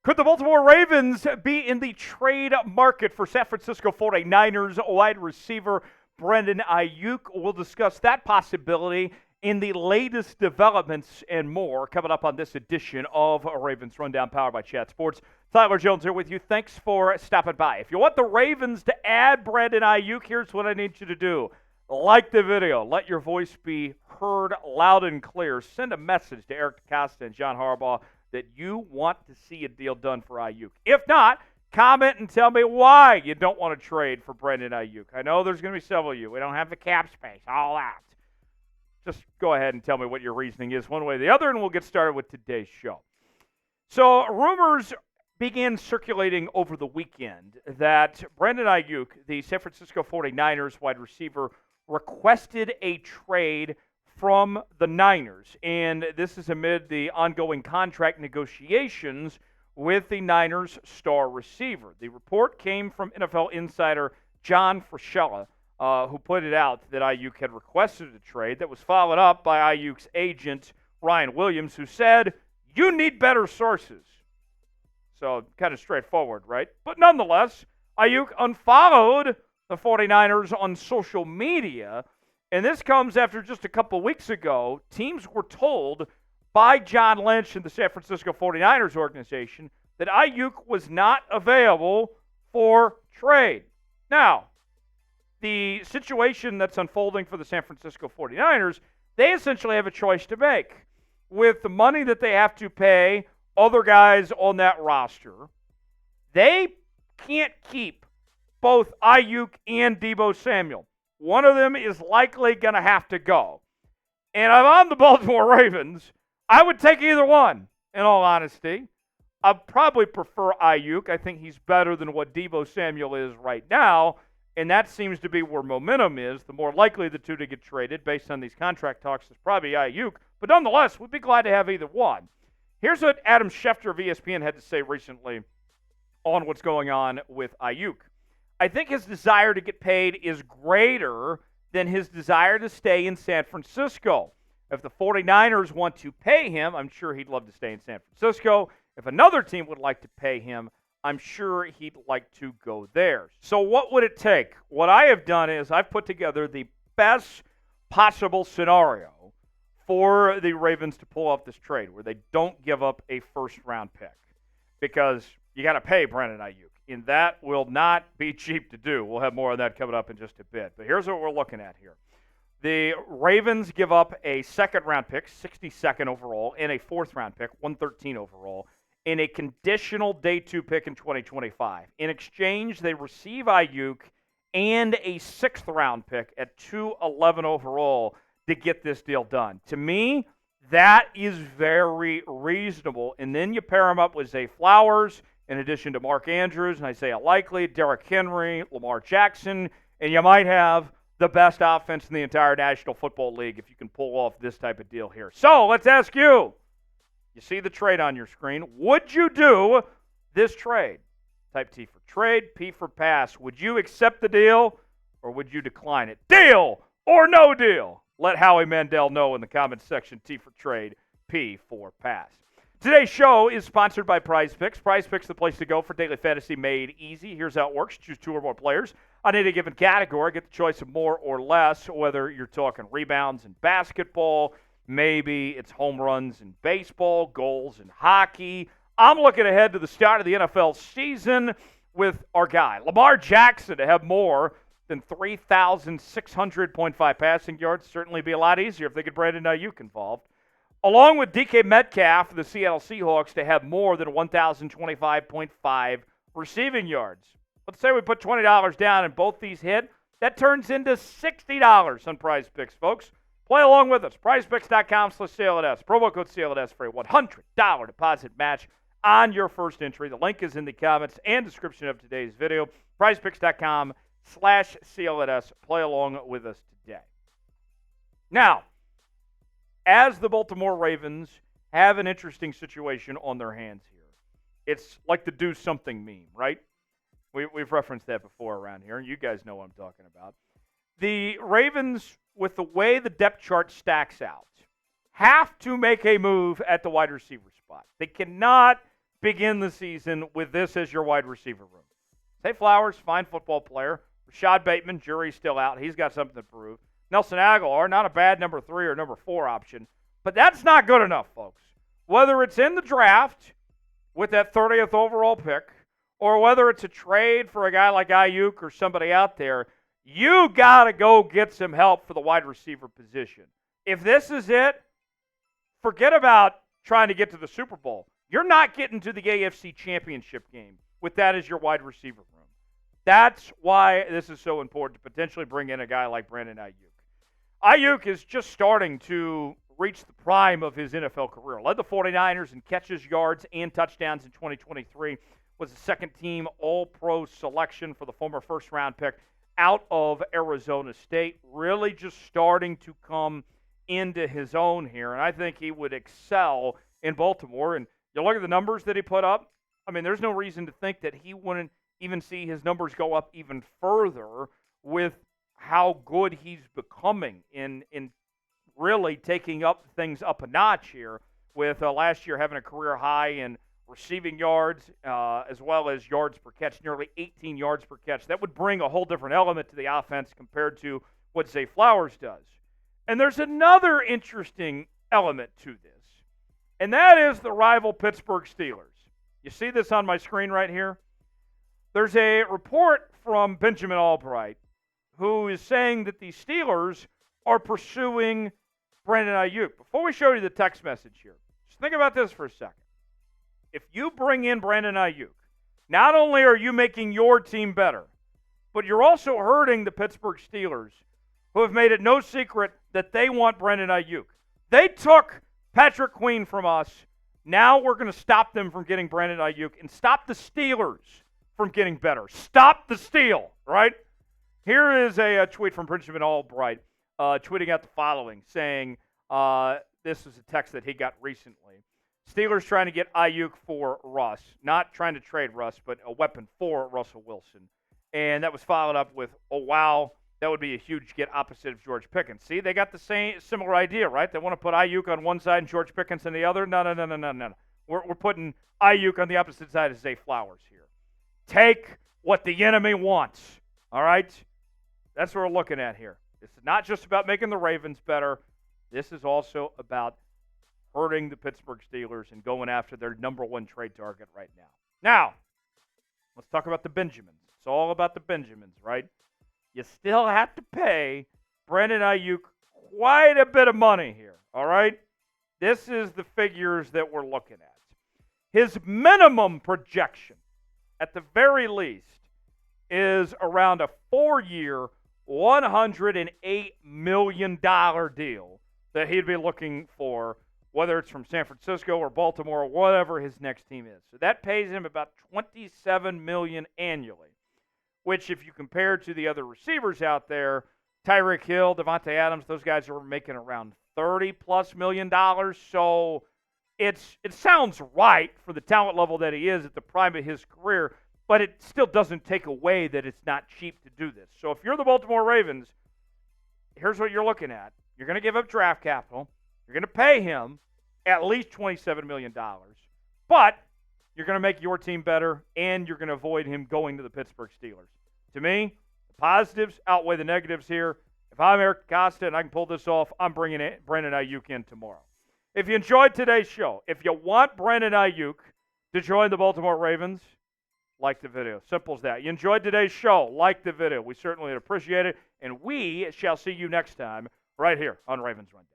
Could the Baltimore Ravens be in the trade market for San Francisco 49ers wide receiver Brandon Aiyuk? We'll discuss that possibility in the latest developments and more coming up on this edition of Ravens Rundown, powered by Chat Sports. Tyler Jones here with you. Thanks for stopping by. If you want the Ravens to add Brandon Aiyuk, here's what I need you to do. Like the video. Let your voice be heard loud and clear. Send a message to Eric DeCosta and John Harbaugh that you want to see a deal done for Aiyuk. If not, comment and tell me why you don't want to trade for Brandon Aiyuk. I know there's going to be several of you. We don't have the cap space, all that. Just go ahead and tell me what your reasoning is one way or the other, and we'll get started with today's show. So rumors began circulating over the weekend that Brandon Aiyuk, the San Francisco 49ers wide receiver, requested a trade from the Niners, and this is amid the ongoing contract negotiations with the Niners' star receiver. The report came from NFL insider John Frashella, who pointed out that Aiyuk had requested a trade that was followed up by Aiyuk's agent, Ryan Williams, who said, "You need better sources." So kind of straightforward, right? But nonetheless, Aiyuk unfollowed the 49ers on social media. And this comes after just a couple weeks ago, teams were told by John Lynch and the San Francisco 49ers organization that Aiyuk was not available for trade. Now, the situation that's unfolding for the San Francisco 49ers, they essentially have a choice to make. With the money that they have to pay other guys on that roster, they can't keep both Aiyuk and Deebo Samuel. One of them is likely going to have to go. And if I'm the Baltimore Ravens, I would take either one, in all honesty. I'd probably prefer Aiyuk. I think he's better than what Deebo Samuel is right now, and that seems to be where momentum is. The more likely the two to get traded based on these contract talks is probably Aiyuk. But nonetheless, we'd be glad to have either one. Here's what Adam Schefter of ESPN had to say recently on what's going on with Aiyuk. I think his desire to get paid is greater than his desire to stay in San Francisco. If the 49ers want to pay him, I'm sure he'd love to stay in San Francisco. If another team would like to pay him, I'm sure he'd like to go there. So what would it take? What I have done is I've put together the best possible scenario for the Ravens to pull off this trade where they don't give up a first-round pick, because you got to pay Brandon Aiyuk, and that will not be cheap to do. We'll have more on that coming up in just a bit. But here's what we're looking at here. The Ravens give up a second-round pick, 62nd overall, and a fourth-round pick, 113 overall, and a conditional day 2 pick in 2025. In exchange, they receive Aiyuk and a sixth-round pick at 211 overall to get this deal done. To me, that is very reasonable. And then you pair him up with Zay Flowers, in addition to Mark Andrews and Isaiah Likely, Derrick Henry, Lamar Jackson, and you might have the best offense in the entire National Football League if you can pull off this type of deal here. So let's ask you. You see the trade on your screen. Would you do this trade? Type T for trade, P for pass. Would you accept the deal or would you decline it? Deal or no deal? Let Howie Mandel know in the comments section. T for trade, P for pass. Today's show is sponsored by Prize Picks. Prize Picks, the place to go for daily fantasy made easy. Here's how it works. Choose 2 or more players on any given category. Get the choice of more or less, whether you're talking rebounds in basketball, maybe it's home runs in baseball, goals in hockey. I'm looking ahead to the start of the NFL season with our guy, Lamar Jackson, to have more than 3,600.5 passing yards. Certainly be a lot easier if they get Brandon Aiyuk involved. Along with DK Metcalf, the Seattle Seahawks, to have more than 1,025.5 receiving yards. Let's say we put $20 down and both these hit. That turns into $60 on Prize Picks, folks. Play along with us. PrizePicks.com/CLNS. Promo code CLNS for a $100 deposit match on your first entry. The link is in the comments and description of today's video. PrizePicks.com/CLNS. Play along with us today. Now, as the Baltimore Ravens have an interesting situation on their hands here, it's like the do something meme, right? We've referenced that before around here, and you guys know what I'm talking about. The Ravens, with the way the depth chart stacks out, have to make a move at the wide receiver spot. They cannot begin the season with this as your wide receiver room. Zay Flowers, fine football player. Rashad Bateman, jury's still out. He's got something to prove. Nelson Aguilar, not a bad number 3 or number 4 option. But that's not good enough, folks. Whether it's in the draft with that 30th overall pick, or whether it's a trade for a guy like Aiyuk or somebody out there, you got to go get some help for the wide receiver position. If this is it, forget about trying to get to the Super Bowl. You're not getting to the AFC Championship game with that as your wide receiver room. That's why this is so important to potentially bring in a guy like Brandon Aiyuk. Aiyuk is just starting to reach the prime of his NFL career. Led the 49ers in catches, yards, and touchdowns in 2023. Was a second-team All-Pro selection for the former first-round pick out of Arizona State. Really just starting to come into his own here, and I think he would excel in Baltimore. And you look at the numbers that he put up, I mean, there's no reason to think that he wouldn't even see his numbers go up even further with how good he's becoming in really taking up things up a notch here, with last year having a career high in receiving yards as well as yards per catch, nearly 18 yards per catch. That would bring a whole different element to the offense compared to what Zay Flowers does. And there's another interesting element to this, and that is the rival Pittsburgh Steelers. You see this on my screen right here? There's a report from Benjamin Albright who is saying that the Steelers are pursuing Brandon Aiyuk. Before we show you the text message here, just think about this for a second. If you bring in Brandon Aiyuk, not only are you making your team better, but you're also hurting the Pittsburgh Steelers, who have made it no secret that they want Brandon Aiyuk. They took Patrick Queen from us. Now we're going to stop them from getting Brandon Aiyuk and stop the Steelers from getting better. Stop the steal, right? Here is a tweet from Benjamin Albright tweeting out the following, saying this is a text that he got recently. Steelers trying to get Aiyuk for Russ. Not trying to trade Russ, but a weapon for Russell Wilson. And that was followed up with, oh, wow, that would be a huge get opposite of George Pickens. See, they got the similar idea, right? They want to put Aiyuk on one side and George Pickens on the other. No. We're putting Aiyuk on the opposite side of Zay Flowers here. Take what the enemy wants, all right? That's what we're looking at here. This is not just about making the Ravens better. This is also about hurting the Pittsburgh Steelers and going after their number one trade target right now. Now, let's talk about the Benjamins. It's all about the Benjamins, right? You still have to pay Brandon Aiyuk quite a bit of money here, all right? This is the figures that we're looking at. His minimum projection, at the very least, is around a 4-year, $108 million deal that he'd be looking for, whether it's from San Francisco or Baltimore or whatever his next team is. So that pays him about $27 million annually, which if you compare to the other receivers out there, Tyreek Hill, Devontae Adams, those guys are making around $30+ million. So it sounds right for the talent level that he is at the prime of his career, but it still doesn't take away that it's not cheap to do this. So if you're the Baltimore Ravens, here's what you're looking at. You're going to give up draft capital. You're going to pay him at least $27 million. But you're going to make your team better, and you're going to avoid him going to the Pittsburgh Steelers. To me, the positives outweigh the negatives here. If I'm Eric DeCosta and I can pull this off, I'm bringing Brandon Aiyuk in tomorrow. If you enjoyed today's show, if you want Brandon Aiyuk to join the Baltimore Ravens, like the video. Simple as that. You enjoyed today's show, like the video. We certainly appreciate it, and we shall see you next time right here on Ravens Rundown.